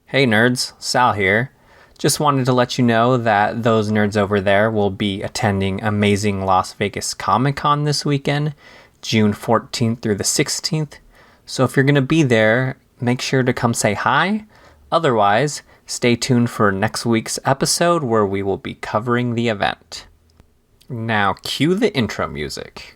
Hey nerds, Sal here. Just wanted to let you know that those nerds over there will be attending Amazing Las Vegas Comic Con this weekend, June 14th through the 16th. So if you're going to be there, make sure to come say hi. Otherwise, stay tuned for next week's episode where we will be covering the event. Now, cue the intro music.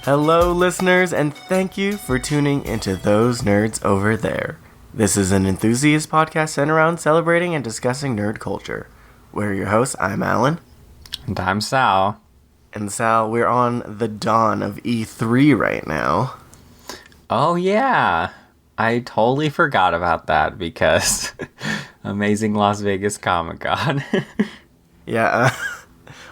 Hello, listeners, and thank you for tuning into Those Nerds Over There. This is an enthusiast podcast centered around celebrating and discussing nerd culture. We're your hosts. I'm Alan. And I'm Sal. And Sal, we're on the dawn of E3 right now. Oh, yeah. I totally forgot about that because Amazing Las Vegas Comic Con. Yeah,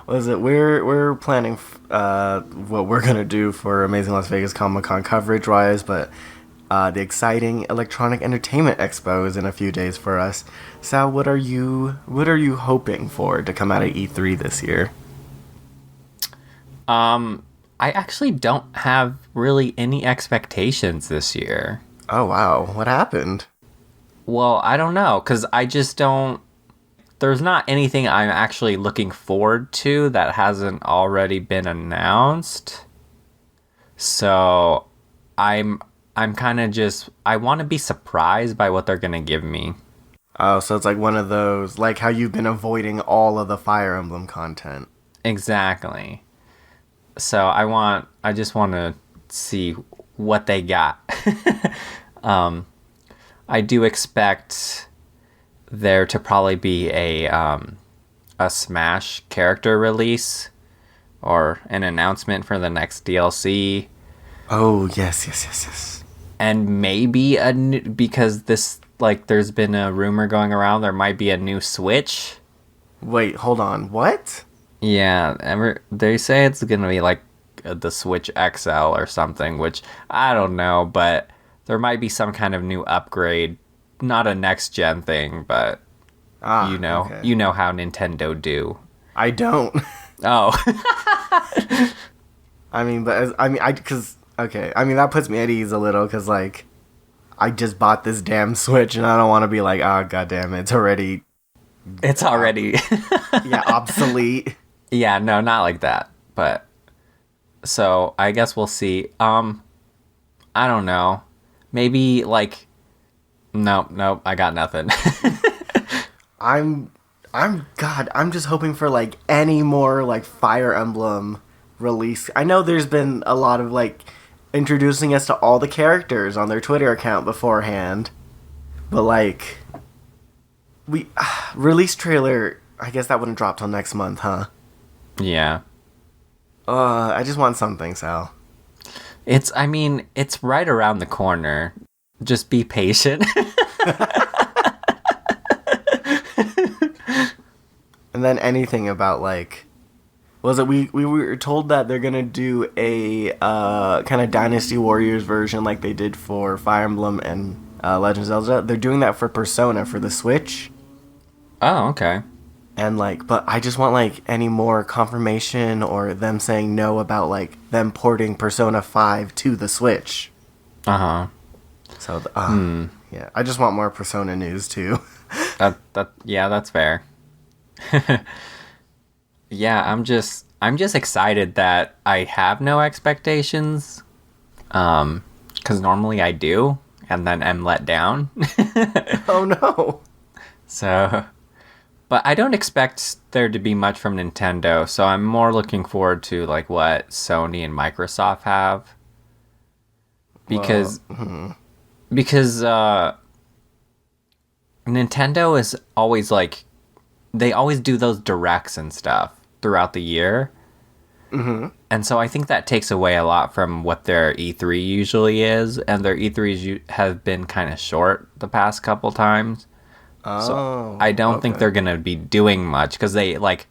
what is it? We're planning what we're gonna do for Amazing Las Vegas Comic Con coverage-wise, but the exciting Electronic Entertainment Expo is in a few days for us. Sal, what are you hoping for to come out of E3 this year? I actually don't have really any expectations this year. Oh wow, what happened? Well, I don't know, because I just don't... There's not anything I'm actually looking forward to that hasn't already been announced. So I'm kind of just... I want to be surprised by what they're going to give me. Oh, so it's like one of those, like how you've been avoiding all of the Fire Emblem content. Exactly. So I just want to see what they got. I do expect there to probably be a Smash character release or an announcement for the next DLC. Oh, yes. And maybe because this, like, there's been a rumor going around, there might be a new Switch. Wait, hold on. What? Yeah, they say it's going to be like the Switch XL or something, which I don't know, but there might be some kind of new upgrade. Not a next-gen thing, but you know how Nintendo do. I don't. Oh. that puts me at ease a little, because, like, I just bought this damn Switch, and I don't want to be like, oh, goddamn, it's already... It's already... yeah, obsolete. Yeah, no, not like that, but... So, I guess we'll see. I don't know. Maybe, like... Nope, I got nothing. I'm just hoping for, like, any more, like, Fire Emblem release. I know there's been a lot of, like, introducing us to all the characters on their Twitter account beforehand. But, like, release trailer, I guess that wouldn't drop till next month, huh? Yeah. I just want something, Sal. It's right around the corner. Just be patient. And then anything about, like, was it we were told that they're gonna do a kind of Dynasty Warriors version like they did for Fire Emblem and Legend of Zelda. They're doing that for Persona for the Switch. Oh, okay. And, like, but I just want, like, any more confirmation or them saying no about, like, them porting Persona 5 to the Switch. Uh-huh. So, yeah, I just want more Persona news, too. Yeah, that's fair. Yeah, I'm just excited that I have no expectations. 'Cause normally I do, and then I'm let down. Oh, no. So, but I don't expect there to be much from Nintendo, so I'm more looking forward to, like, what Sony and Microsoft have. Because... Because Nintendo is always, like, they always do those directs and stuff throughout the year. Mm-hmm. And so I think that takes away a lot from what their E3 usually is. And their E3s have been kind of short the past couple times. Oh, so I don't think they're going to be doing much because they, like,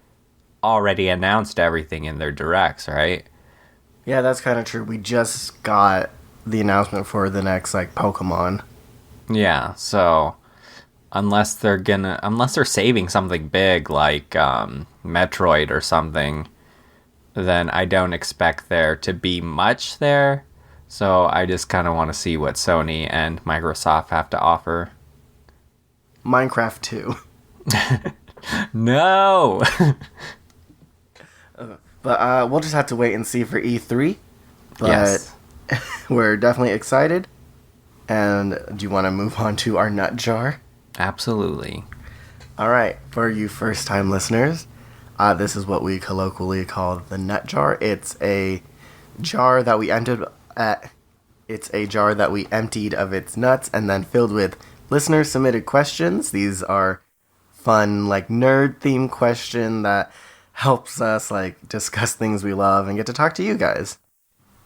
already announced everything in their directs, right? Yeah, that's kind of true. We just got the announcement for the next, like, Pokemon. Yeah, so unless they're saving something big like Metroid or something, then I don't expect there to be much there. So I just kind of want to see what Sony and Microsoft have to offer. Minecraft 2. No! But we'll just have to wait and see for E3. But Yes. we're definitely excited. And do you want to move on to our nut jar? Absolutely. All right, for you first-time listeners, this is what we colloquially call the nut jar. It's a jar that we emptied of its nuts and then filled with listener-submitted questions. These are fun, like, nerd-themed question that helps us, like, discuss things we love and get to talk to you guys.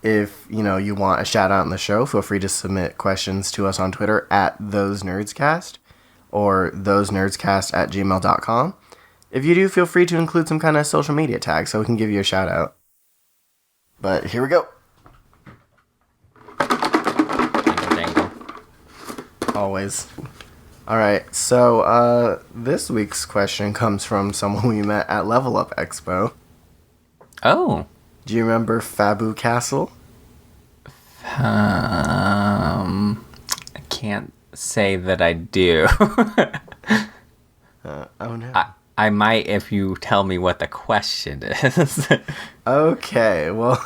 If, you want a shout-out in the show, feel free to submit questions to us on Twitter at ThoseNerdsCast or thosenerdscast@gmail.com. If you do, feel free to include some kind of social media tag so we can give you a shout-out. But here we go. Dangle. Always. Alright, so this week's question comes from someone we met at Level Up Expo. Oh. Do you remember Fabu Castle? I can't say that I do. Oh no. I might if you tell me what the question is. Okay, well,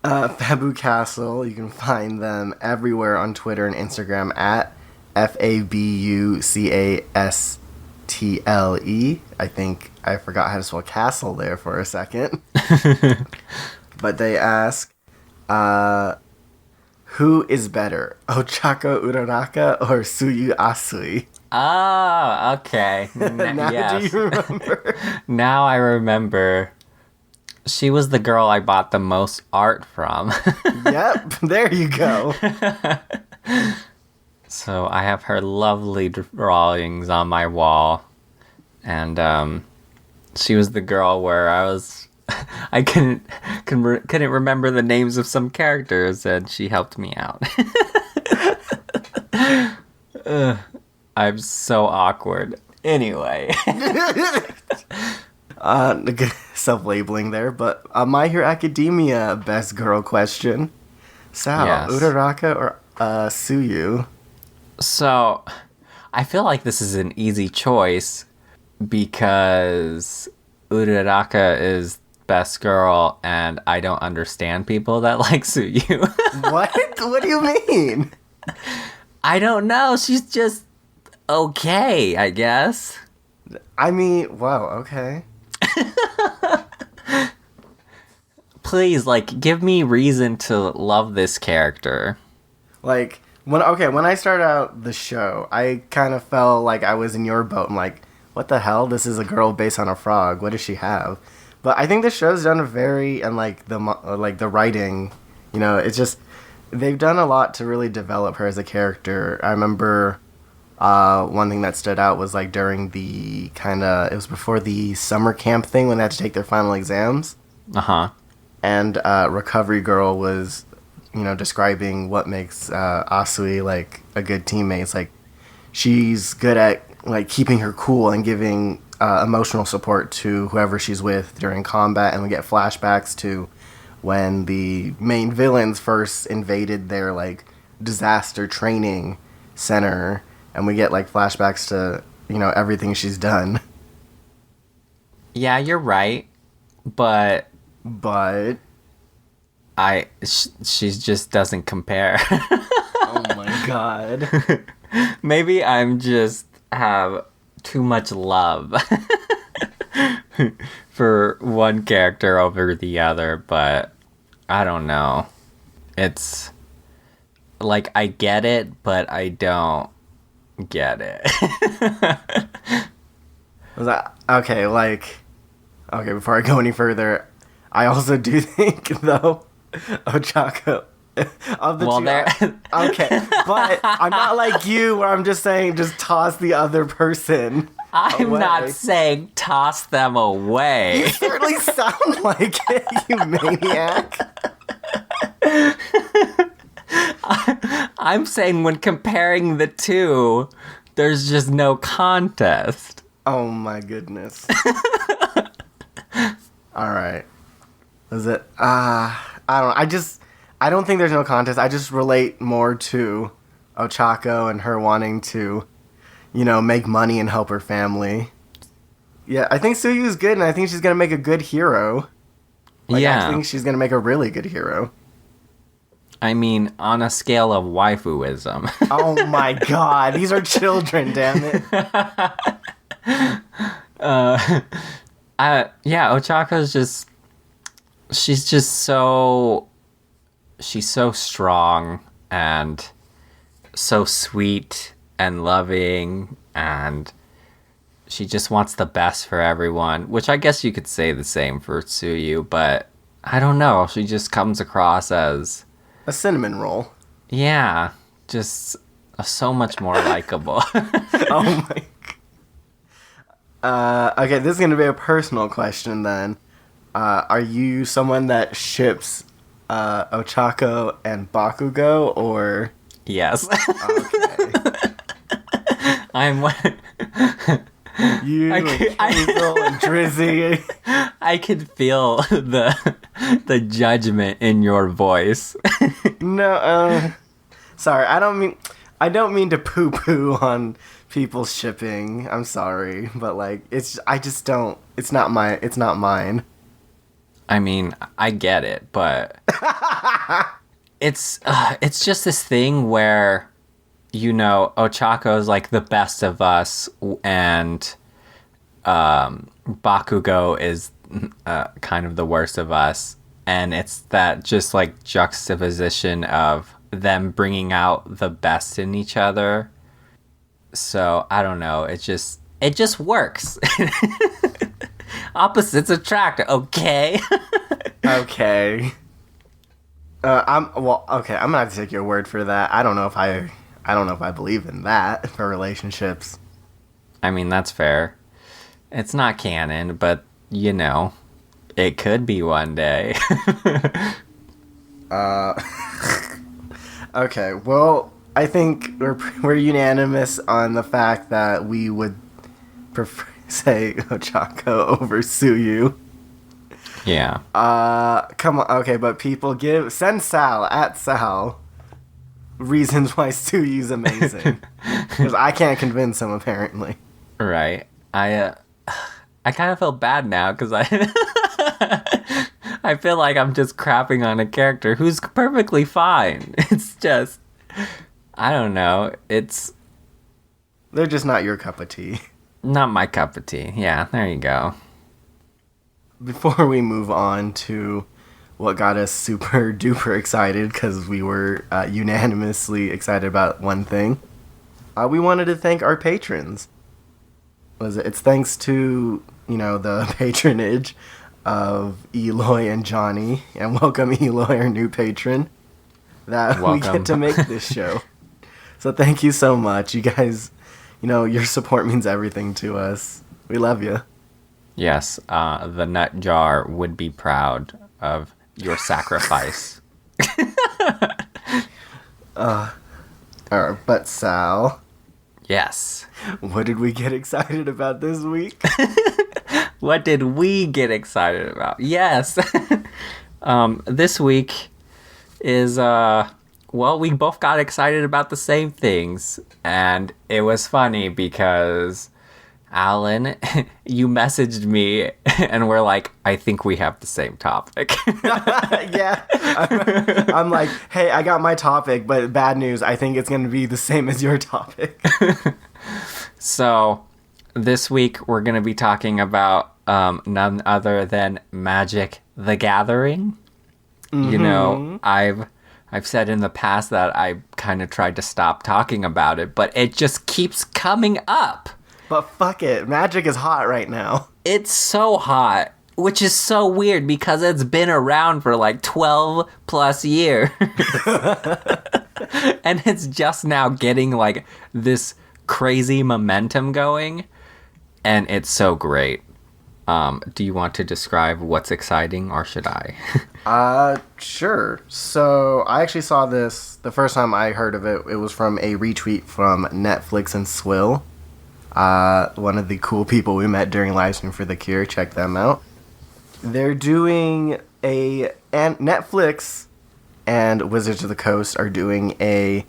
Fabu Castle, you can find them everywhere on Twitter and Instagram at FABUCASTLE. I think I forgot how to spell castle there for a second. But they ask, who is better, Ochaco Uraraka or Tsuyu Asui? Oh, okay. Now Yes. do you remember? Now I remember. She was the girl I bought the most art from. Yep, there you go. So I have her lovely drawings on my wall. And she was the girl where I couldn't remember the names of some characters, and she helped me out. I'm so awkward. Anyway. Self-labeling there, but My Hero Academia best girl question. Sal, Yes. Uraraka or Tsuyu? So, I feel like this is an easy choice because Uraraka is best girl, and I don't understand people that like Tsuyu. What? What do you mean? I don't know. She's just okay, I guess. I mean, wow, okay. Please, give me reason to love this character. When I started out the show, I kind of felt like I was in your boat. I'm like, what the hell? This is a girl based on a frog. What does she have? But I think the show's done the writing, it's just, they've done a lot to really develop her as a character. I remember one thing that stood out was during it was before the summer camp thing when they had to take their final exams. Uh-huh. And Recovery Girl was, describing what makes Asui a good teammate. It's she's good at keeping her cool and giving emotional support to whoever she's with during combat, and we get flashbacks to when the main villains first invaded their disaster training center, and we get flashbacks to everything she's done. Yeah, you're right, but she just doesn't compare. Oh my god. Maybe I'm just have too much love for one character over the other, but I don't know. It's I get it, but I don't get it. Was that okay? Okay, before I go any further, I also do think though, Ochaco of the Well, two. there. Okay, but I'm not like you, where I'm just saying just toss the other person. I'm away. not saying toss them away. You certainly sound like it, you maniac. I'm saying when comparing the two, There's just no contest. Oh my goodness. All right. Is it? I don't think there's no contest. I just relate more to Ochaco and her wanting to, make money and help her family. Yeah, I think Tsuyu's good, and I think she's gonna make a good hero. I think she's gonna make a really good hero. I mean, on a scale of waifuism. Oh my god, these are children, damn it. Ochako's just... She's so strong and so sweet and loving, and she just wants the best for everyone, which I guess you could say the same for Tsuyu, but I don't know. She just comes across as... a cinnamon roll. Yeah, just so much more likable. Oh my... okay, this is going to be a personal question then. Are you someone that ships Ochaco and Bakugo, or... Yes. Okay. I'm... You and Hazel and Drizzy. I could feel the judgment in your voice. No, sorry, I don't mean to poo-poo on people's shipping. I'm sorry, but it's not mine. I mean, I get it, but it's just this thing where, Ochaco's the best of us, and Bakugo is kind of the worst of us, and it's that just juxtaposition of them bringing out the best in each other. So I don't know, it just works. Opposites attract, okay? Okay. I'm gonna have to take your word for that. I don't know if I believe in that for relationships. I mean, that's fair. It's not canon, but it could be one day. Okay, well, I think we're unanimous on the fact that we would prefer, say, Ochaco over Tsuyu. Yeah. Come on, okay, but people send Sal reasons why Tsuyu's amazing. Because I can't convince him, apparently. Right. I kind of feel bad now, because I feel like I'm just crapping on a character who's perfectly fine. It's just, I don't know. They're just not your cup of tea. Not my cup of tea. Yeah, there you go. Before we move on to what got us super duper excited, because we were unanimously excited about one thing, we wanted to thank our patrons. It's thanks to, the patronage of Eloy and Johnny, and welcome Eloy, our new patron, that we get to make this show. So thank you so much. You guys, your support means everything to us. We love you. Yes, the nut jar would be proud of your sacrifice. But Sal. Yes. What did we get excited about this week? What did we get excited about? Yes. This week is, we both got excited about the same things. And it was funny because, Alan, you messaged me and we're like, I think we have the same topic. Yeah. I'm like, hey, I got my topic, but bad news. I think it's going to be the same as your topic. So, this week we're going to be talking about none other than Magic: The Gathering. Mm-hmm. I've said in the past that I kind of tried to stop talking about it, but it just keeps coming up. But fuck it, Magic is hot right now. It's so hot, which is so weird because it's been around for 12 plus years. And it's just now getting this crazy momentum going, and it's so great. Do you want to describe what's exciting, or should I? Sure. So I actually saw this the first time I heard of it. It was from a retweet from Netflix and Swill. One of the cool people we met during livestream for The Cure. Check them out. They're doing and Netflix and Wizards of the Coast are doing a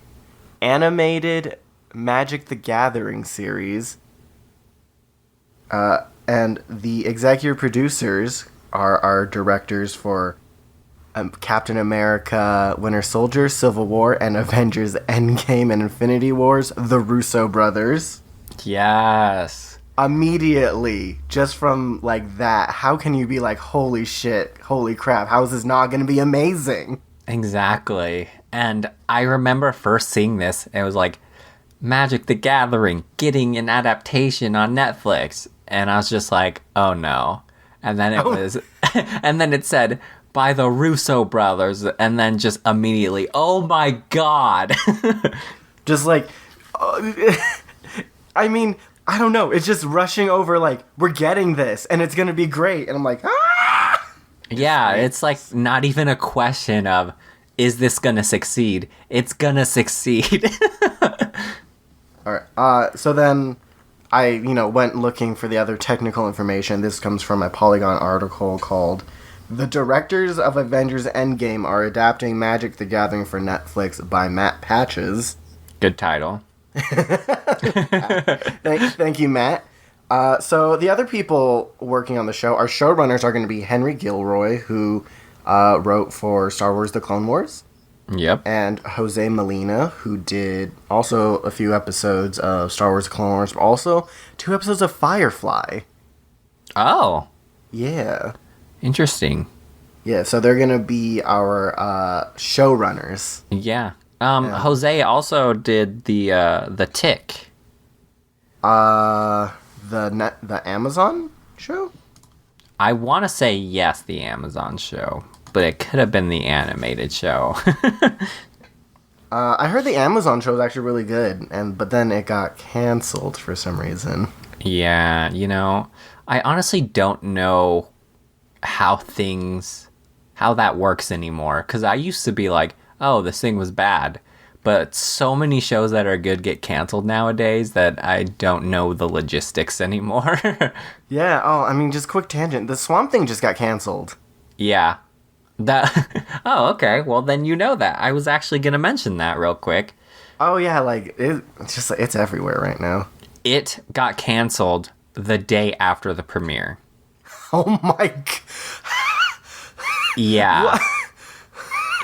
animated Magic the Gathering series. And the executive producers are our directors for Captain America, Winter Soldier, Civil War, and Avengers Endgame and Infinity Wars, the Russo brothers. Yes. Immediately, just from like that, how can you be like, holy shit, holy crap, how is this not going to be amazing? Exactly. And I remember first seeing this, it was like, Magic the Gathering getting an adaptation on Netflix. And I was just like, oh no. And then it was, and then it said, by the Russo brothers. And then just immediately, oh my god. Just like, I mean, I don't know. It's just rushing over like, we're getting this and it's going to be great. And I'm like, ah! Yeah, it's like not even a question of, is this going to succeed? It's going to succeed. All right. So then I, went looking for the other technical information. This comes from a Polygon article called "The Directors of Avengers Endgame Are Adapting Magic the Gathering for Netflix" by Matt Patches. Good title. Thank you, Matt. So the other people working on the show, our showrunners are going to be Henry Gilroy, who wrote for Star Wars: The Clone Wars. Yep. And Jose Molina, who did also a few episodes of Star Wars: The Clone Wars, but also 2 episodes of Firefly. Oh. Yeah. Interesting. Yeah, so they're going to be our showrunners. Yeah. Jose also did the Tick. The Amazon show? I want to say yes, the Amazon show, but it could have been the animated show. I heard the Amazon show was actually really good, but then it got canceled for some reason. Yeah, I honestly don't know how that works anymore, because I used to be like, oh, this thing was bad. But so many shows that are good get canceled nowadays that I don't know the logistics anymore. Yeah, just quick tangent. The Swamp Thing just got canceled. Yeah. Oh, okay. Well, then you know that. I was actually going to mention that real quick. Oh, yeah, it's everywhere right now. It got canceled the day after the premiere. Oh my god. Yeah. What?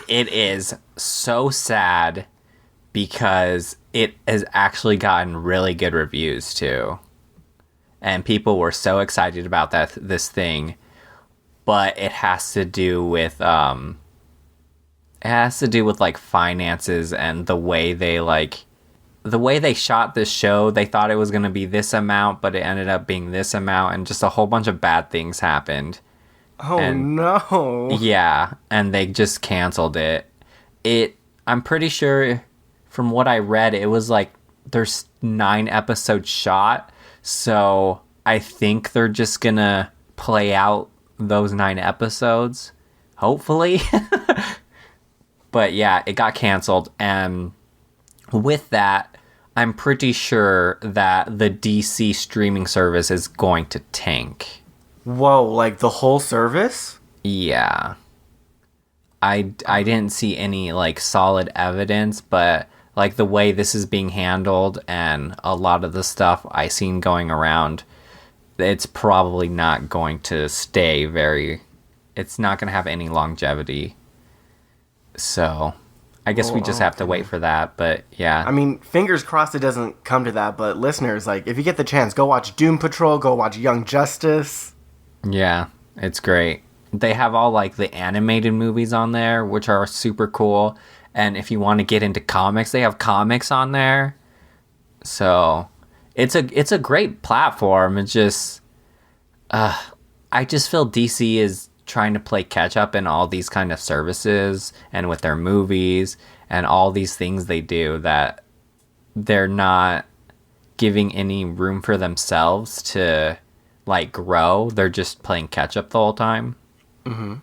It is so sad because it has actually gotten really good reviews too. And people were so excited about this thing, but it has to do with like finances and the way they shot this show. They thought it was going to be this amount, but it ended up being this amount, and just a whole bunch of bad things happened. Oh, no. Yeah, and they just canceled it. I'm pretty sure, from what I read, it was like there's 9 episodes shot, so I think they're just gonna play out those 9 episodes, hopefully. But yeah, it got canceled, and with that, I'm pretty sure that the DC streaming service is going to tank. Whoa, like the whole service? Yeah. I didn't see any like solid evidence, but like the way this is being handled and a lot of the stuff I seen going around, it's probably not going to it's not going to have any longevity. So I guess we just have to wait for that, but yeah. I mean, fingers crossed it doesn't come to that, but listeners, like, if you get the chance, go watch Doom Patrol, go watch Young Justice. Yeah, it's great. They have all like the animated movies on there, which are super cool. And if you want to get into comics, they have comics on there. So it's a great platform. It's just, I just feel DC is trying to play catch up in all these kind of services and with their movies and all these things they do, that they're not giving any room for themselves to like grow. They're just playing catch up the whole time. Mm-hmm.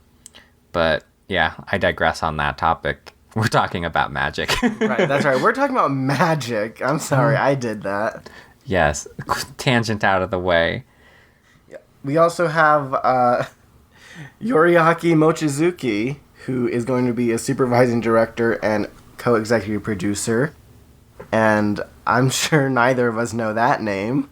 But yeah, I digress on that topic. We're talking about magic. Right, that's right. We're talking about magic. I'm sorry, I did that. Yes, tangent out of the way. Yeah. We also have Yoriaki Mochizuki, who is going to be a supervising director and co-executive producer. And I'm sure neither of us know that name.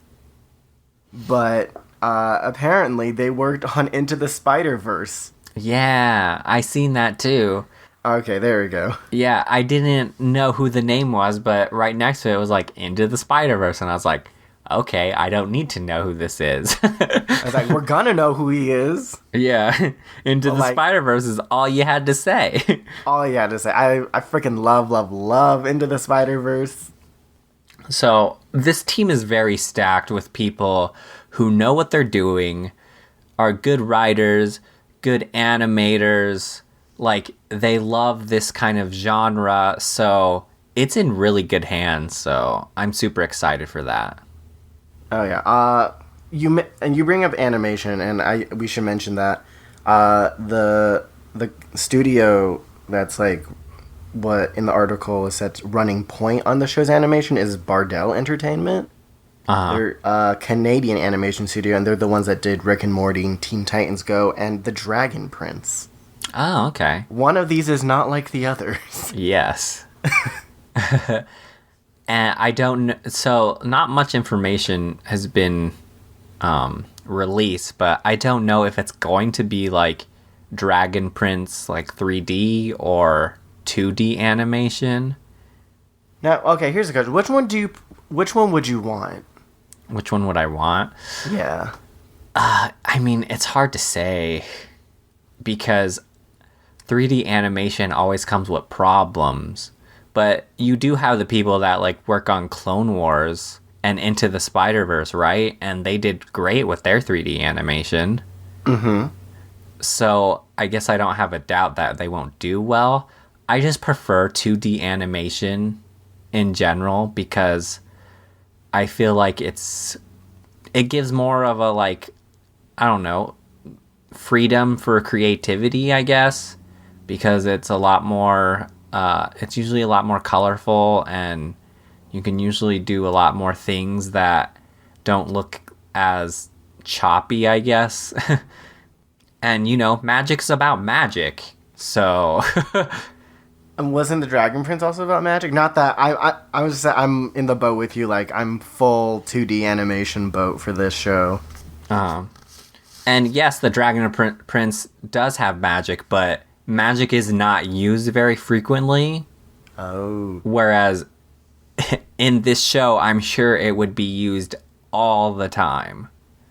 But apparently they worked on Into the Spider-Verse. Yeah, I seen that too. Okay, there we go. Yeah, I didn't know who the name was, but right next to it was like Into the Spider-Verse, and I was like, okay, I don't need to know who this is. I was like, we're gonna know who he is. Yeah, Into the Spider-Verse is all you had to say. All you had to say. I freaking love Into the Spider-Verse. So, this team is very stacked with people who know what they're doing, are good writers, good animators, like, they love this kind of genre, so it's in really good hands, so I'm super excited for that. Oh, yeah. You bring up animation, and we should mention that the studio that's, like, what in the article is set running point on the show's animation is Bardell Entertainment. Uh-huh. They're a Canadian animation studio, and they're the ones that did Rick and Morty, Teen Titans Go, and The Dragon Prince. Oh, okay. One of these is not like the others. Yes. And I don't know, so not much information has been released, but I don't know if it's going to be like Dragon Prince, like 3D or 2D animation. Now, okay, here's a question. Which one would you want? Which one would I want? Yeah. I mean, it's hard to say because 3D animation always comes with problems. But you do have the people that like work on Clone Wars and Into the Spider-Verse, right? And they did great with their 3D animation. Mm-hmm. So I guess I don't have a doubt that they won't do well. I just prefer 2D animation in general because I feel like it gives more of a, like, I don't know, freedom for creativity, I guess, because it's a lot more, it's usually a lot more colorful, and you can usually do a lot more things that don't look as choppy, I guess. And, you know, magic's about magic, so... And wasn't The Dragon Prince also about magic? Not that I was just, I'm in the boat with you. Like, I'm full 2D animation boat for this show. And yes, The Dragon Prince does have magic, but magic is not used very frequently. Oh. Whereas in this show, I'm sure it would be used all the time.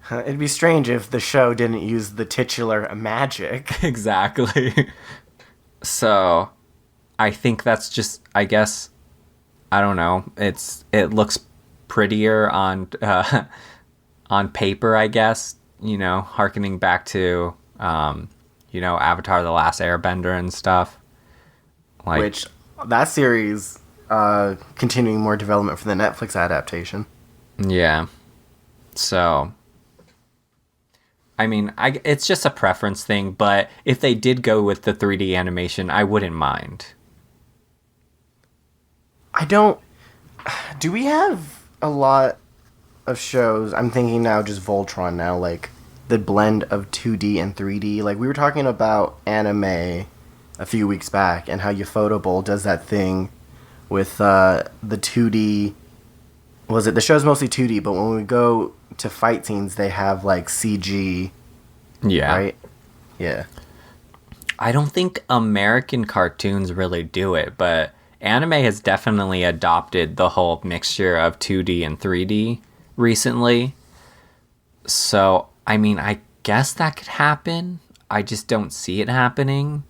It'd be strange if the show didn't use the titular magic. Exactly. So... I think that's just, I guess, I don't know. It looks prettier on paper, I guess. You know, harkening back to, you know, Avatar: The Last Airbender and stuff. Like, which that series continuing more development for the Netflix adaptation. Yeah. So, I mean, it's just a preference thing. But if they did go with the 3D animation, I wouldn't mind. Do we have a lot of shows? I'm thinking now just Voltron now, like the blend of 2D and 3D. Like we were talking about anime a few weeks back and how Ufotable does that thing with the 2D. The show's mostly 2D, but when we go to fight scenes, they have like CG. Yeah. Right? Yeah. I don't think American cartoons really do it, but anime has definitely adopted the whole mixture of 2D and 3D recently. So, I mean, I guess that could happen. I just don't see it happening.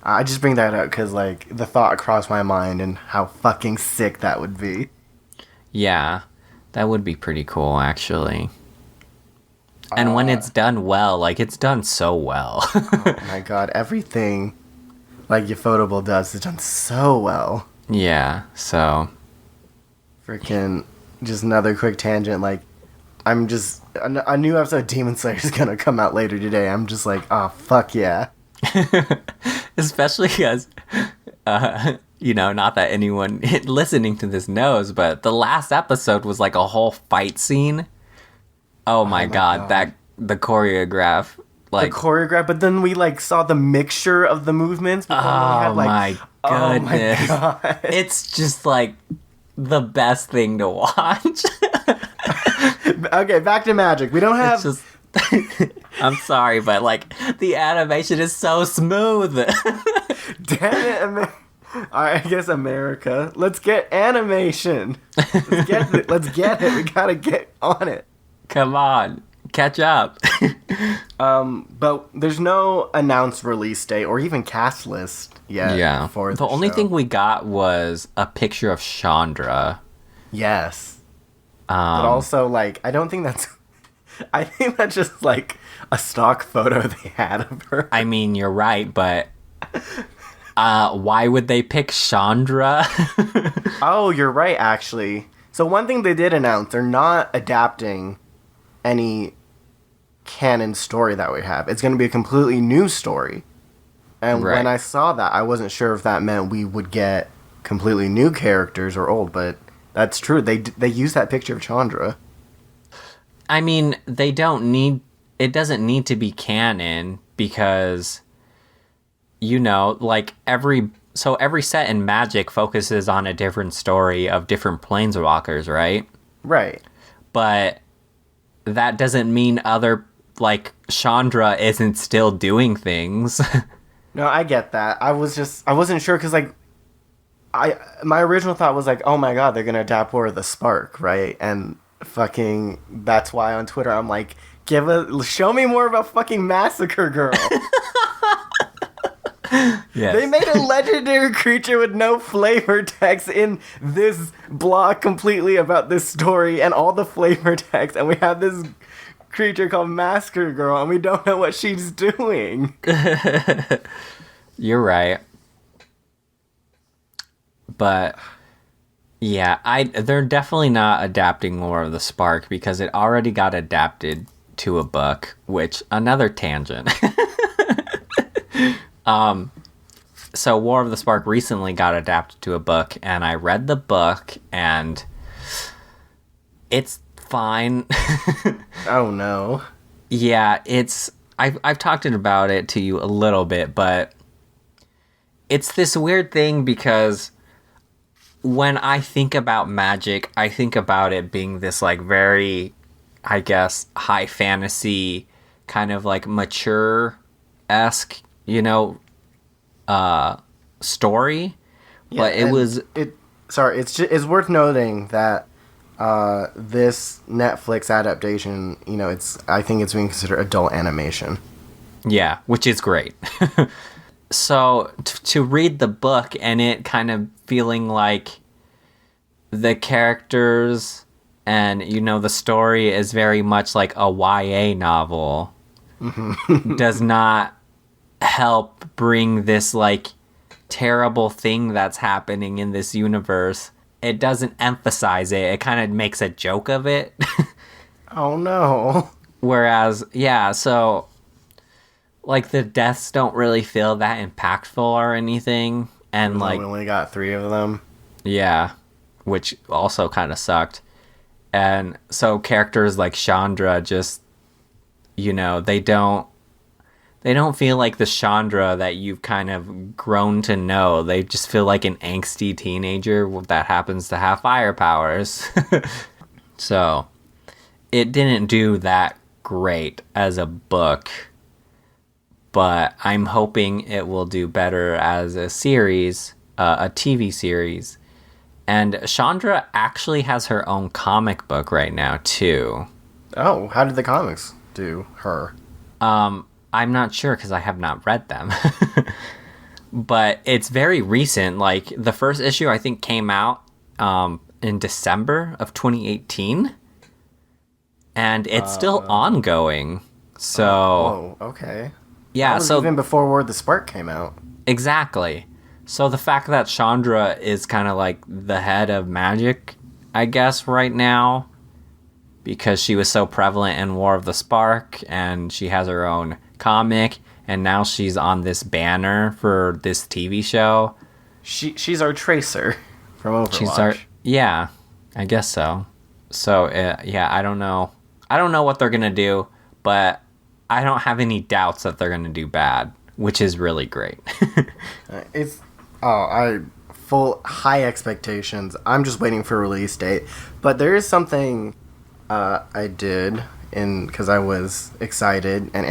I just bring that up because, like, the thought crossed my mind and how fucking sick that would be. Yeah, that would be pretty cool, actually. And when it's done well, like, it's done so well. Oh my god, everything like Ufotable does is done so well. Yeah, so... Freaking, just another quick tangent, like, a new episode of Demon Slayer is gonna come out later today. I'm just like, oh, fuck yeah. Especially because, not that anyone listening to this knows, but the last episode was like a whole fight scene. Oh my god, the choreograph. Like, the choreograph, but then we like saw the mixture of the movements. My goodness. Oh my god. It's just like the best thing to watch. Okay, back to magic. We don't have... It's just... I'm sorry, but like the animation is so smooth. Damn it, Alright, I guess America. Let's get animation. Let's get it. We gotta get on it. Come on. Catch up. But there's no announced release date or even cast list yet. Yeah. For the only thing we got was a picture of Chandra. Yes. But also, like, I don't think that's... I think that's just, like, a stock photo they had of her. I mean, you're right, but... why would they pick Chandra? Oh, you're right, actually. So one thing they did announce, they're not adapting any canon story that we have. It's going to be a completely new story. And right. when I saw that, I wasn't sure if that meant we would get completely new characters or old, but that's true. They use that picture of Chandra. I mean, it doesn't need to be canon because, like every set in Magic focuses on a different story of different planeswalkers, right? Right. But that doesn't mean Chandra isn't still doing things. No, I get that. I wasn't sure because, like, my original thought was like, oh my god, they're gonna adapt War of the Spark, right? And fucking, that's why on Twitter I'm like, show me more about fucking Massacre Girl. Yes. They made a legendary creature with no flavor text in this blog completely about this story and all the flavor text, and we have this creature called Massacre Girl, and we don't know what she's doing. You're right. But yeah, they're definitely not adapting War of the Spark because it already got adapted to a book, which another tangent. So War of the Spark recently got adapted to a book, and I read the book, and it's fine. Oh no. Yeah, I've talked about it to you a little bit, but it's this weird thing because when I think about Magic, I think about it being this like very, I guess, high fantasy kind of like mature-esque, story. Yeah, but it's worth noting that this Netflix adaptation, I think it's being considered adult animation. Yeah, which is great. So to read the book and it kind of feeling like the characters and the story is very much like a YA novel does not help bring this like terrible thing that's happening in this universe. It doesn't emphasize it. It kind of makes a joke of it. Oh no. Whereas, yeah, so like the deaths don't really feel that impactful or anything. And like we only got 3 of them. Yeah, which also kind of sucked. And so characters like Chandra just, they don't feel like the Chandra that you've kind of grown to know. They just feel like an angsty teenager that happens to have fire powers. So, it didn't do that great as a book, but I'm hoping it will do better as a series, a TV series. And Chandra actually has her own comic book right now, too. Oh, how did the comics do her? I'm not sure because I have not read them. But it's very recent. Like, the first issue, I think, came out in December of 2018. And it's still ongoing. So... Oh, okay. Yeah, that was even before War of the Spark came out. Exactly. So the fact that Chandra is kind of like the head of Magic, I guess, right now, because she was so prevalent in War of the Spark, and she has her own comic, and now she's on this banner for this TV show. She's our Tracer from Overwatch. Yeah, I guess so. So yeah, I don't know. I don't know what they're gonna do, but I don't have any doubts that they're gonna do bad, which is really great. Full high expectations. I'm just waiting for a release date. But there is something I did because I was excited and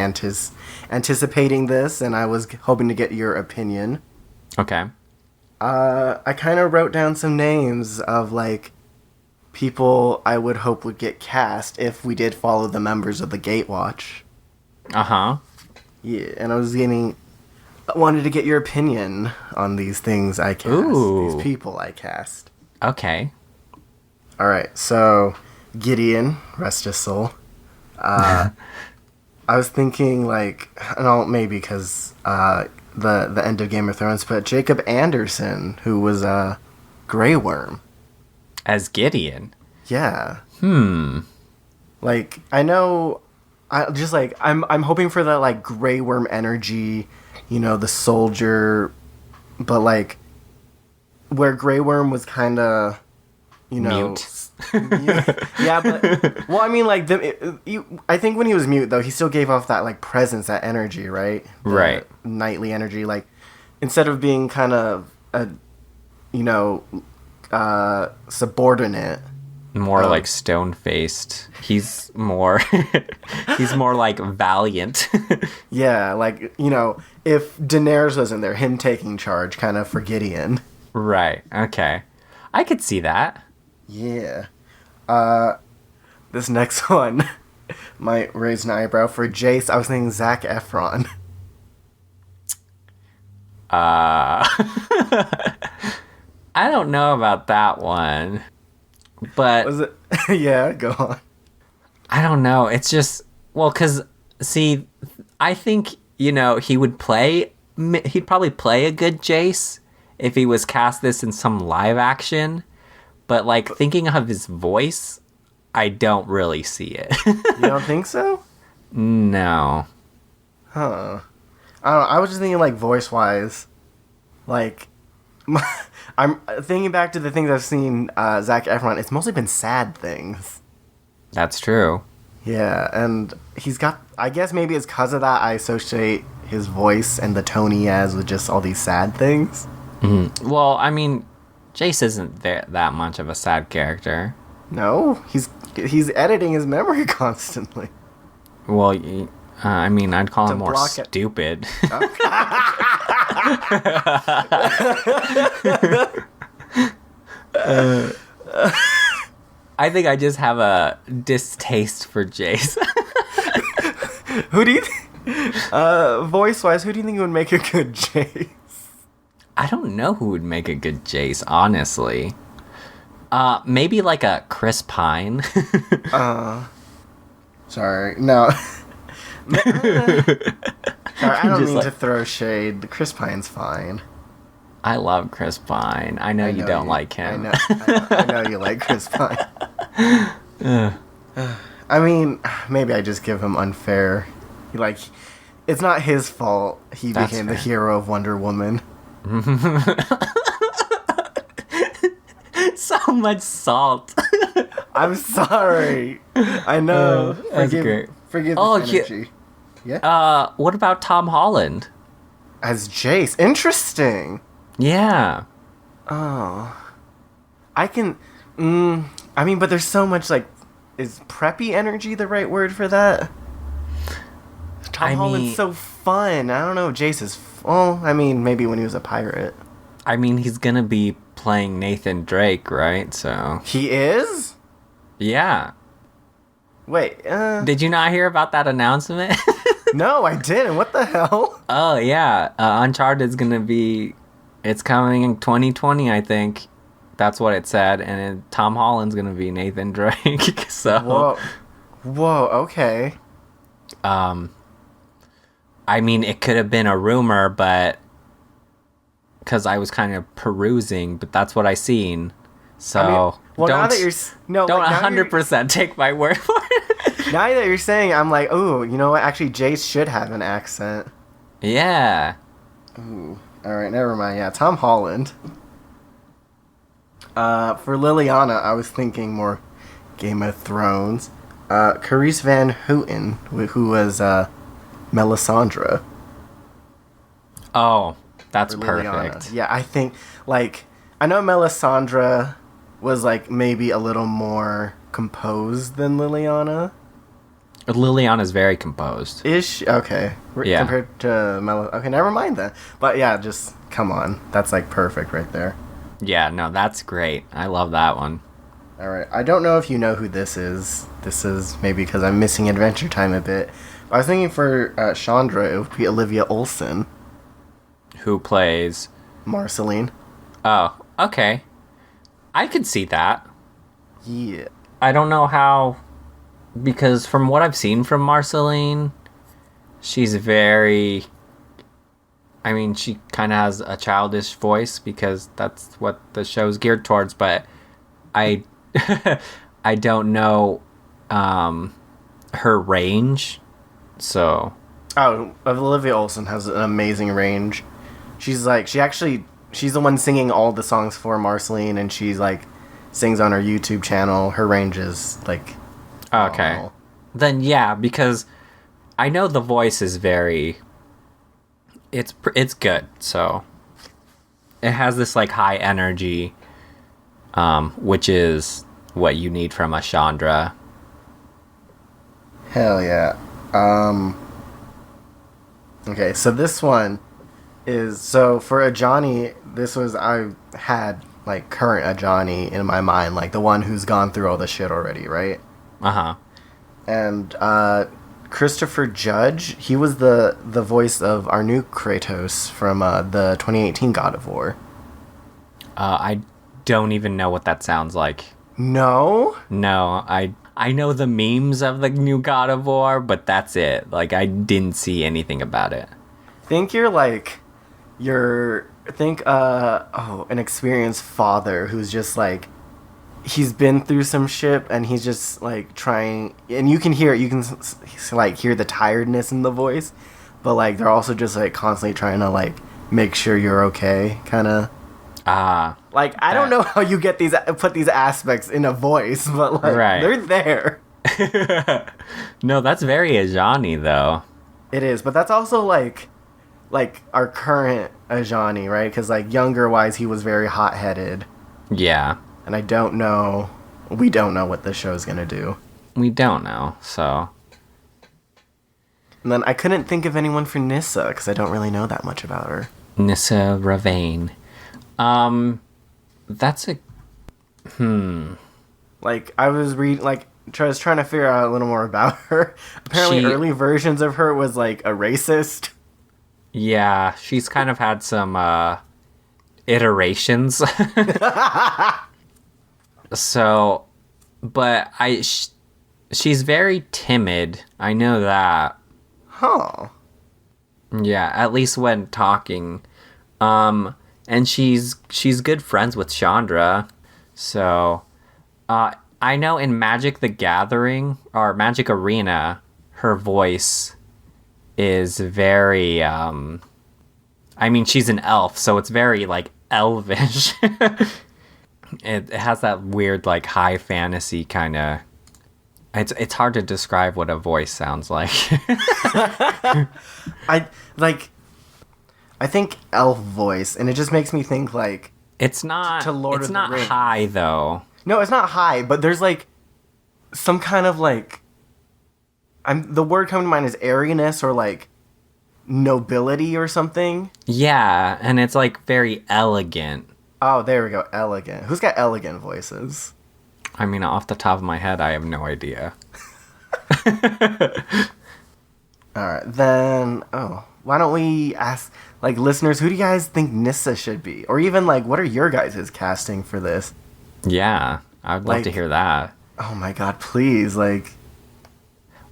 anticipating this, and I was hoping to get your opinion. Okay. I kind of wrote down some names of like people I would hope would get cast if we did follow the members of the Gatewatch. Uh-huh. Yeah, and I wanted to get your opinion on these things I cast. Ooh. These people I cast. Okay. All right, so Gideon, rest his soul. I was thinking like, maybe because the end of Game of Thrones, but Jacob Anderson, who was Grey Worm. As Gideon? Yeah. Like, I know, I'm hoping for that, like, Grey Worm energy, you know, the soldier, but, like, where Grey Worm was kind of, you know... Mute. Yeah, but... Well, I mean, like, I think when he was mute, though, he still gave off that, like, presence, that energy, right? Right. Knightly energy, like, instead of being kind of, you know... subordinate. More like stone-faced. He's more like valiant. Yeah, like, you know, if Daenerys wasn't there, him taking charge kind of for Gideon. Right. Okay. I could see that. Yeah. This next one might raise an eyebrow. For Jace, I was thinking Zac Efron. I don't know about that one, but... Was it? Yeah, go on. I don't know. It's just... Well, because, see, I think, you know, he'd probably play a good Jace if he was cast this in some live action, but, like, thinking of his voice, I don't really see it. You don't think so? No. Huh. I don't know. I was just thinking, like, voice-wise, like... I'm thinking back to the things I've seen Zac Efron. It's mostly been sad things. That's true. Yeah, and he's got... I guess maybe it's because of that I associate his voice and the tone he has with just all these sad things. Mm-hmm. Well, I mean, Jace isn't that much of a sad character. No, he's editing his memory constantly. Well, I mean, I'd call him more stupid. I think I just have a distaste for Jace. Who do you voice-wise, who do you think would make a good Jace? I don't know who would make a good Jace, honestly. Maybe like a Chris Pine. Sorry, no. Sorry, I don't mean to throw shade. Chris Pine's fine. I love Chris Pine. I know you don't like him. I know you like Chris Pine. I mean, maybe I just give him unfair. Like, it's not his fault he became the hero of Wonder Woman. So much salt. I'm sorry. I know. That's great. Forgive this energy. Yeah. What about Tom Holland as Jace? Interesting. Yeah. Oh. I can. I mean, but there's so much like, is preppy energy the right word for that? Tom Holland's so fun. I don't know. Jace is. Well, I mean, maybe when he was a pirate. I mean, he's gonna be playing Nathan Drake, right? So he is. Yeah. Wait. Did you not hear about that announcement? No, I didn't. What the hell? Oh yeah, Uncharted's gonna be. It's coming in 2020, I think. That's what it said, and Tom Holland's gonna be Nathan Drake. So. Whoa. Okay. I mean, it could have been a rumor, but because I was kind of perusing, but that's what I seen. So well, don't now that you're no, don't like, now you're- 100% take my word for it. Now that you're saying, I'm like, oh, you know what? Actually, Jace should have an accent. Yeah. Ooh. All right, never mind. Yeah, Tom Holland. For Liliana, I was thinking more Game of Thrones. Carice Van Houten, who was Melisandre. Oh, that's for Liliana. perfect. Yeah, I think, like, I know Melisandre was, like, maybe a little more composed than Liliana. Liliana's very composed. Is she? Okay. Yeah. Compared to okay, never mind then. But yeah, just, come on. That's, like, perfect right there. Yeah, no, that's great. I love that one. Alright, I don't know if you know who this is. This is maybe because I'm missing Adventure Time a bit. I was thinking for Chandra, it would be Olivia Olsen. Who plays? Marceline. Oh, okay. I could see that. Yeah. I don't know how, because from what I've seen from Marceline, she's very, I mean, she kind of has a childish voice because that's what the show's geared towards, but I I don't know her range, so. Oh, Olivia Olsen has an amazing range. She's the one singing all the songs for Marceline, and she's like sings on her YouTube channel. Her range is like Okay. phenomenal. Then yeah, because I know the voice is very, it's good, so it has this like high energy, which is what you need from a Chandra. Hell yeah. Okay, so this one is, so for Ajani, I had like current Ajani in my mind, like the one who's gone through all the shit already, right? Uh-huh. And Christopher Judge, he was the voice of our new Kratos from the 2018 God of War. I don't even know what that sounds like. No? No, I know the memes of the new God of War, but that's it. Like, I didn't see anything about it. Think an experienced father who's just like, he's been through some shit and he's just like trying, and you can hear like hear the tiredness in the voice, but like they're also just like constantly trying to like make sure you're okay, kind of. Like, I don't know how you put these aspects in a voice, but like Right. they're there. No, that's very Ajani, though. It is, but that's also like our current Ajani, right? Because like younger wise, he was very hot-headed, Yeah. and we don't know what this show's gonna do. We don't know, so. And then I couldn't think of anyone for Nissa because I don't really know that much about her. Nissa Ravane. That's a... Like, I was trying to figure out a little more about her. Apparently, early versions of her was like a racist. Yeah, she's kind of had some, iterations. So, but she's very timid. I know that. Huh. Yeah, at least when talking. And she's good friends with Chandra. So, I know in Magic the Gathering, or Magic Arena, her voice is very, I mean, she's an elf, so it's very, like, elvish. It has that weird, like, high fantasy kind of... It's hard to describe what a voice sounds like. I think elf voice, and it just makes me think like It's not... to Lord it's of the not Rings. high, though. No, it's not high, but there's like some kind of like the word coming to mind is airiness or like nobility or something. Yeah, and it's, like, very elegant. Oh, there we go. Elegant. Who's got elegant voices? I mean, off the top of my head, I have no idea. Alright, then, why don't we ask, like, listeners, who do you guys think Nissa should be? Or even, like, what are your guys' casting for this? Yeah, I'd love to Like- hear that. Oh my god, please, like...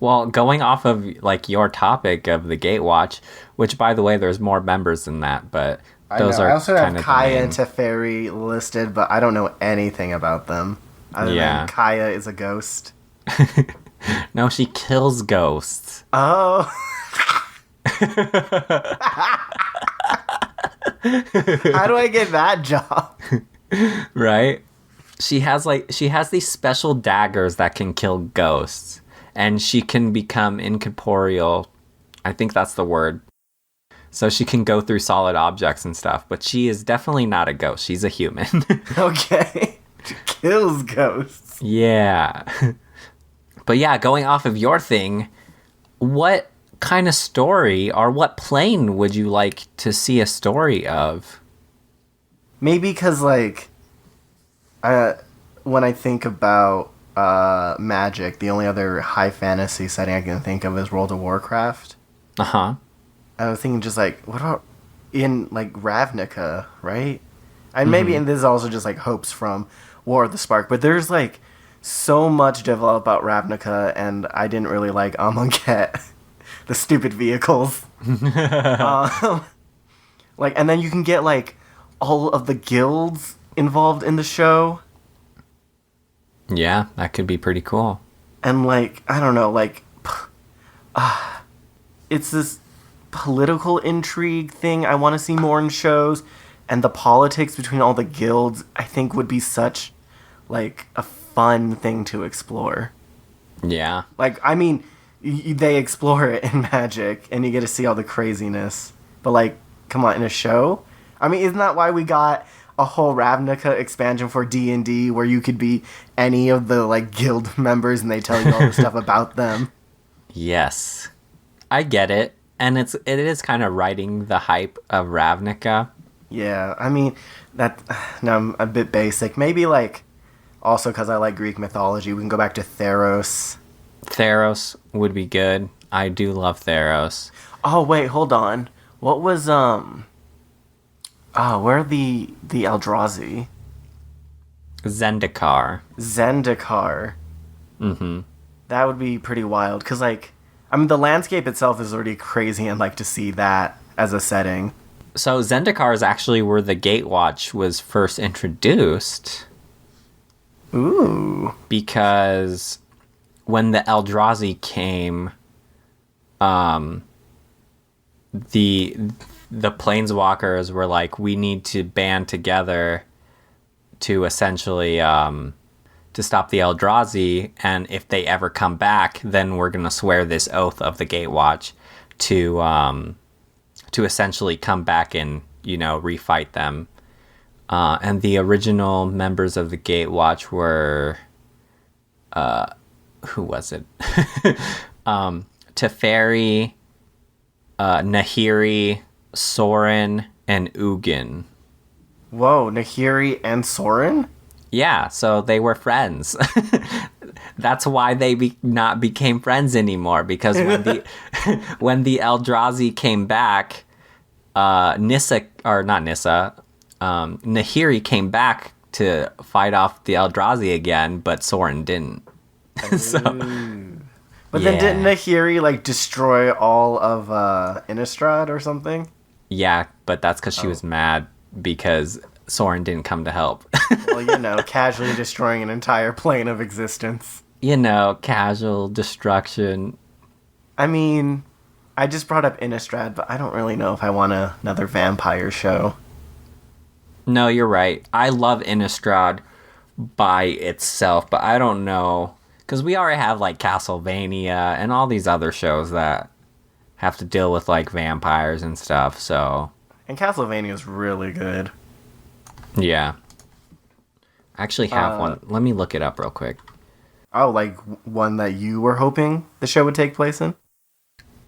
Well, going off of, like, your topic of the Gatewatch, which, by the way, there's more members than that, but I Those know. I are also have kind of Kaya the and Teferi listed, but I don't know anything about them. Other than Kaya is a ghost. main. No, she kills ghosts. Oh. How do I get that job? Right? She has these special daggers that can kill ghosts, and she can become incorporeal. I think that's the word. So she can go through solid objects and stuff, but she is definitely not a ghost. She's a human. Okay. She kills ghosts. Yeah. But yeah, going off of your thing, what kind of story or what plane would you like to see a story of? Maybe because, like, when I think about magic, the only other high fantasy setting I can think of is World of Warcraft. Uh-huh. I was thinking just, like, what about in, like, Ravnica, right? And maybe and this is also just, like, hopes from War of the Spark, but there's, like, so much developed about Ravnica, and I didn't really like Amonkhet. The stupid vehicles. Like, and then you can get, like, all of the guilds involved in the show. Yeah, that could be pretty cool. And, like, I don't know, like, it's this political intrigue thing I want to see more in shows. And the politics between all the guilds, I think, would be such, like, a fun thing to explore. Yeah. Like, I mean, they explore it in Magic, and you get to see all the craziness. But, like, come on, in a show? I mean, isn't that why we got a whole Ravnica expansion for D&D, where you could be any of the, like, guild members, and they tell you all the stuff about them? Yes. I get it. And it is kind of riding the hype of Ravnica. Yeah, I mean, no, I'm a bit basic. Maybe, like, also because I like Greek mythology, we can go back to Theros. Theros would be good. I do love Theros. Oh, wait, hold on. What was, where are the Eldrazi? Zendikar. Zendikar. Mm-hmm. That would be pretty wild, because, like, I mean, the landscape itself is already crazy, and I'd like to see that as a setting. So Zendikar is actually where the Gatewatch was first introduced. Ooh. Because when the Eldrazi came, the Planeswalkers were like, we need to band together to essentially to stop the Eldrazi, and if they ever come back, then we're gonna swear this oath of the Gatewatch to essentially come back and, you know, refight them. And the original members of the Gatewatch were, who was it? Teferi, Nahiri, Sorin, and Ugin. Whoa, Nahiri and Sorin? Yeah, so they were friends. That's why they not became friends anymore, because when the when the Eldrazi came back, Nahiri came back to fight off the Eldrazi again, but Sorin didn't. So, but then didn't Nahiri, like, destroy all of Innistrad or something? Yeah, but that's because she was mad because Sorin didn't come to help. Well, you know, casually destroying an entire plane of existence. You know, casual destruction. I mean, I just brought up Innistrad, but I don't really know if I want another vampire show. No, you're right. I love Innistrad by itself, but I don't know, because we already have, like, Castlevania and all these other shows that have to deal with, like, vampires and stuff, so... And Castlevania is really good. Yeah. I actually have one. Let me look it up real quick. Oh, like one that you were hoping the show would take place in?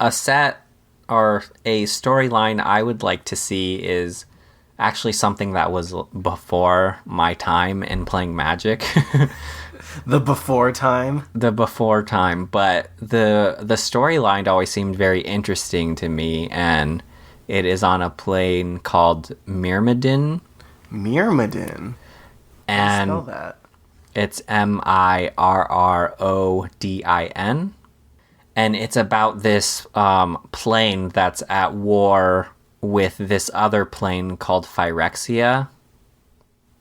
A set or a storyline I would like to see is actually something that was before my time in playing Magic. The before time? The before time, but the storyline always seemed very interesting to me, and it is on a plane called Myrmidon. Myrmidon? And spell that? It's Mirrodin. And it's about this plane that's at war with this other plane called Phyrexia.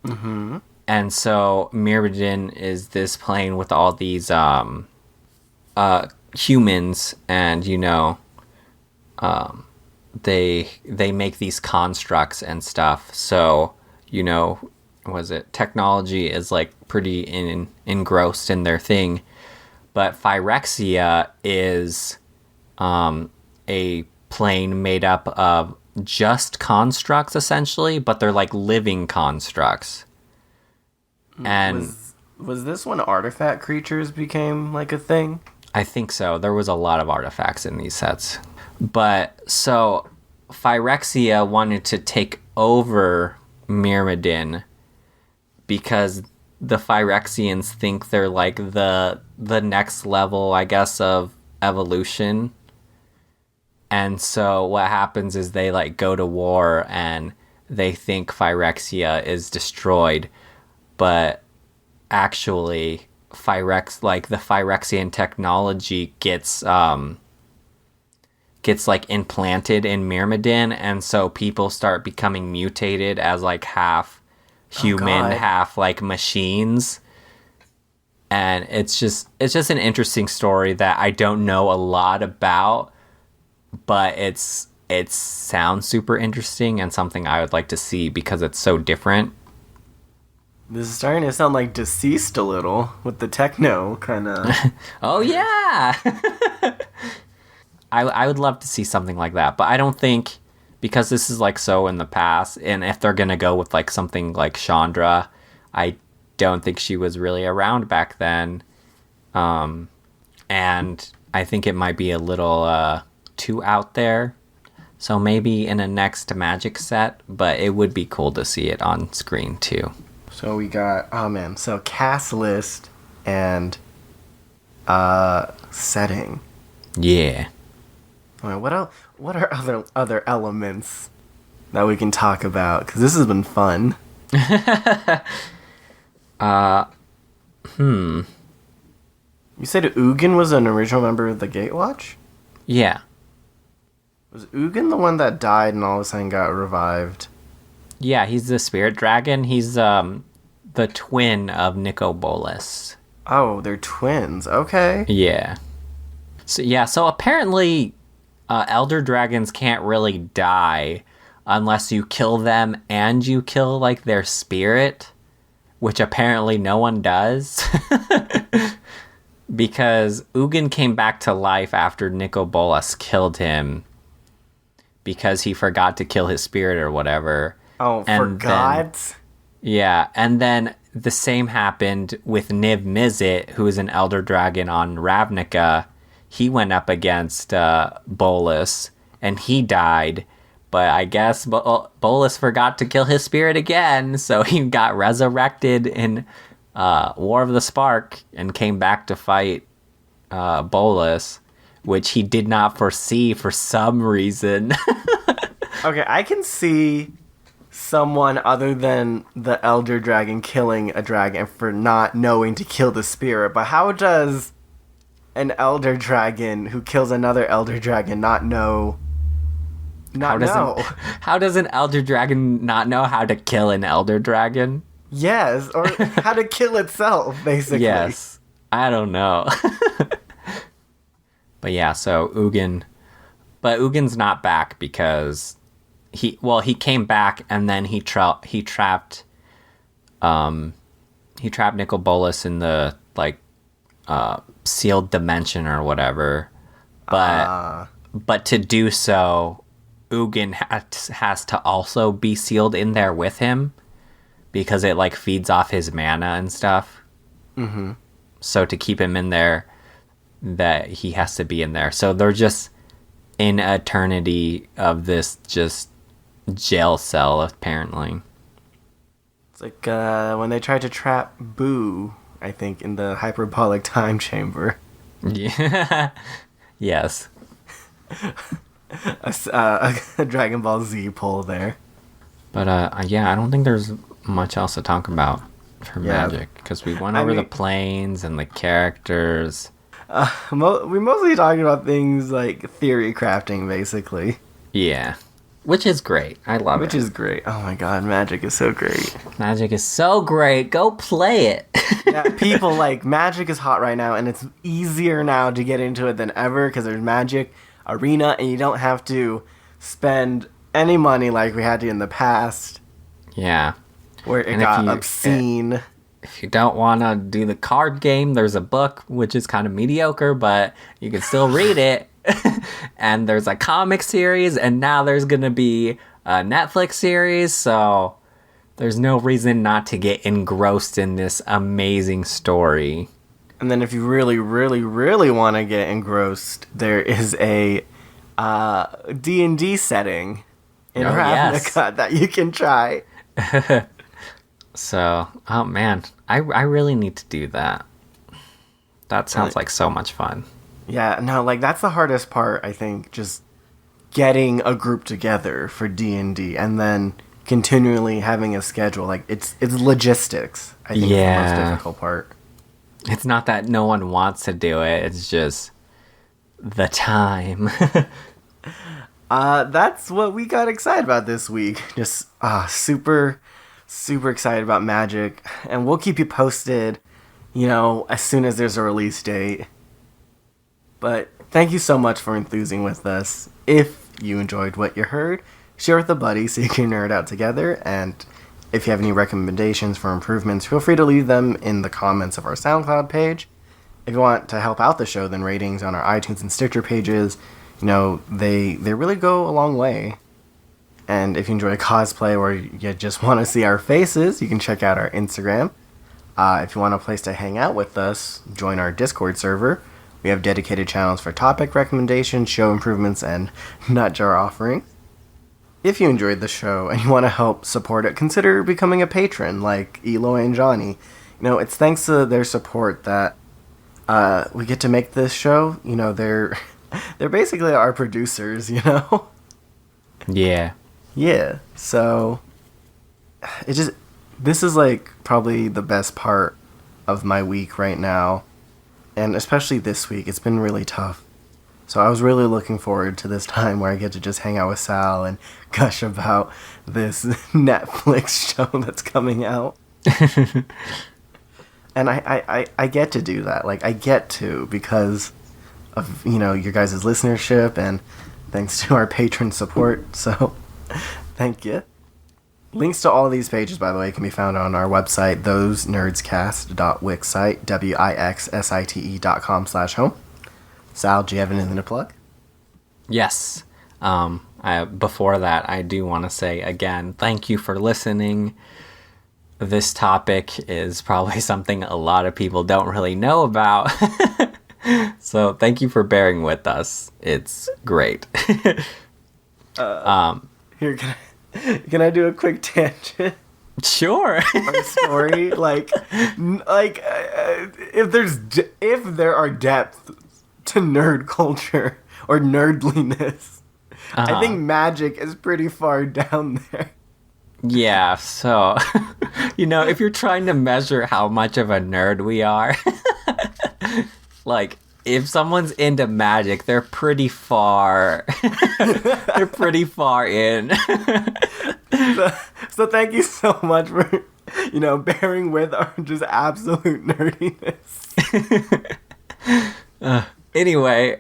Mm-hmm. And so Myrmidon is this plane with all these humans, and they make these constructs and stuff. So technology is like pretty engrossed in their thing. But Phyrexia is a plane made up of just constructs, essentially, but they're like living constructs. And was this when artifact creatures became like a thing? I think so. There was a lot of artifacts in these sets. But so Phyrexia wanted to take over Myrmidon because the Phyrexians think they're like the next level, I guess, of evolution. And so what happens is they like go to war and they think Phyrexia is destroyed, but actually the Phyrexian technology gets like implanted in Myrmidon, and so people start becoming mutated as like half human, half like machines. And it's just an interesting story that I don't know a lot about, but it sounds super interesting and something I would like to see because it's so different. This is starting to sound like Deceased a little with the techno kind of. Oh yeah. I would love to see something like that, but I don't think, because this is like so in the past, and if they're gonna go with like something like Chandra, I don't think she was really around back then, and I think it might be a little too out there. So maybe in a next Magic set, but it would be cool to see it on screen too. So we got so cast list and setting. Yeah. What are other elements that we can talk about? Because this has been fun. You said Ugin was an original member of the Gatewatch? Yeah. Was Ugin the one that died and all of a sudden got revived? Yeah, he's the spirit dragon. He's the twin of Nicobolus. Oh, they're twins. Okay. Yeah. So apparently elder dragons can't really die unless you kill them and you kill like their spirit, which apparently no one does. Because Ugin came back to life after Nicobolus killed him because he forgot to kill his spirit or whatever. Oh, forgot? Yeah, and then the same happened with Niv Mizzet, who is an elder dragon on Ravnica. He went up against Bolus, and he died. But I guess Bolus forgot to kill his spirit again, so he got resurrected in War of the Spark and came back to fight Bolus, which he did not foresee for some reason. Okay, I can see someone other than the elder dragon killing a dragon for not knowing to kill the spirit, but how does an elder dragon who kills another elder dragon not know? How does an elder dragon not know how to kill an elder dragon? Yes, or how to kill itself, basically. Yes, I don't know. But yeah, so Ugin's not back because he came back and then he trapped Nicobolus in the like sealed dimension or whatever. But to do so, Ugin has to also be sealed in there with him because it like feeds off his mana and stuff. Mm-hmm. So to keep him in there, that he has to be in there. So they're just in eternity of this just jail cell, apparently. It's like when they tried to trap Boo, I think, in the hyperbolic time chamber. Yeah. Yes. a Dragon Ball Z pull there. But yeah, I don't think there's much else to talk about for Magic, because we went over the planes and the characters. We mostly talked about things like theory crafting, basically. Yeah. Which is great. I love it. Which is great. Oh my god, Magic is so great. Magic is so great. Go play it. Yeah, people, like, Magic is hot right now, and it's easier now to get into it than ever because there's Magic Arena, and you don't have to spend any money like we had to in the past. Yeah. Where it got obscene. If you don't want to do the card game, there's a book, which is kind of mediocre, but you can still read it. And there's a comic series, and now there's going to be a Netflix series, so there's no reason not to get engrossed in this amazing story. And then if you really, really, really want to get engrossed, there is a D&D setting in Ravnica that you can try. So, oh man, I really need to do that. That sounds like so much fun. Yeah, no, like, that's the hardest part, I think, just getting a group together for D&D and then continually having a schedule. Like, it's logistics, I think, is the most difficult part. It's not that no one wants to do it, it's just the time. That's what we got excited about this week. Just super, super excited about Magic. And we'll keep you posted, as soon as there's a release date. But thank you so much for enthusing with us. If you enjoyed what you heard, share with a buddy so you can nerd out together. And if you have any recommendations for improvements, feel free to leave them in the comments of our SoundCloud page. If you want to help out the show, then ratings on our iTunes and Stitcher pages, they really go a long way. And if you enjoy cosplay or you just want to see our faces, you can check out our Instagram. If you want a place to hang out with us, join our Discord server. We have dedicated channels for topic recommendations, show improvements, and nut jar offerings. If you enjoyed the show and you want to help support it, consider becoming a patron like Eloy and Johnny. It's thanks to their support that we get to make this show. They're basically our producers, Yeah. Yeah, so this is like probably the best part of my week right now. And especially this week, it's been really tough. So I was really looking forward to this time where I get to just hang out with Sal and gush about this Netflix show that's coming out. And I get to do that. Like, I get to because of, your guys' listenership and thanks to our patron support. So, thank you. Links to all of these pages, by the way, can be found on our website, thosenerdscast.wixsite, wixsite.com/home. Sal, do you have anything to plug? Yes. Before that, I do want to say again, thank you for listening. This topic is probably something a lot of people don't really know about. So thank you for bearing with us. It's great. Here, can I do a quick tangent? Sure. Our story, if there are depths to nerd culture or nerdliness, I think Magic is pretty far down there. Yeah, so, if you're trying to measure how much of a nerd we are, like, if someone's into Magic, they're pretty far, they're pretty far in. So thank you so much for, bearing with our just absolute nerdiness. Anyway,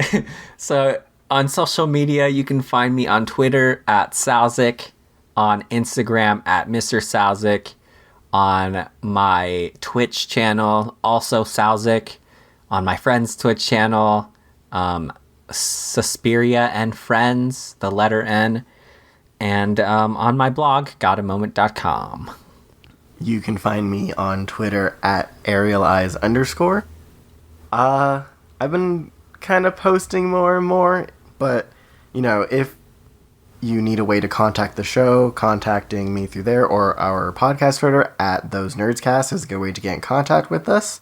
so on social media, you can find me on Twitter at Salzik, on Instagram at Mr. Salzik, on my Twitch channel, also Salzik, on my friend's Twitch channel, Suspiria and Friends, the letter N, and on my blog, gotamoment.com. You can find me on Twitter at ArielEyes_. I've been kind of posting more and more, but, if you need a way to contact the show, contacting me through there or our podcast Twitter at thosenerdscast is a good way to get in contact with us.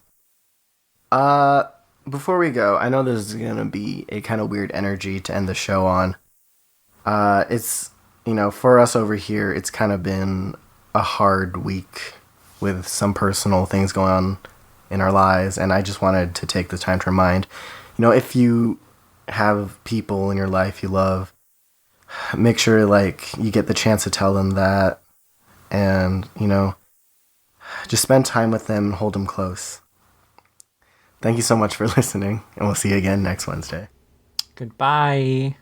Before we go, I know there's going to be a kind of weird energy to end the show on. It's, for us over here, it's kind of been a hard week with some personal things going on in our lives, and I just wanted to take the time to remind, if you have people in your life you love make sure like you get the chance to tell them that, and just spend time with them and hold them close. Thank you so much for listening, and we'll see you again next Wednesday. Goodbye.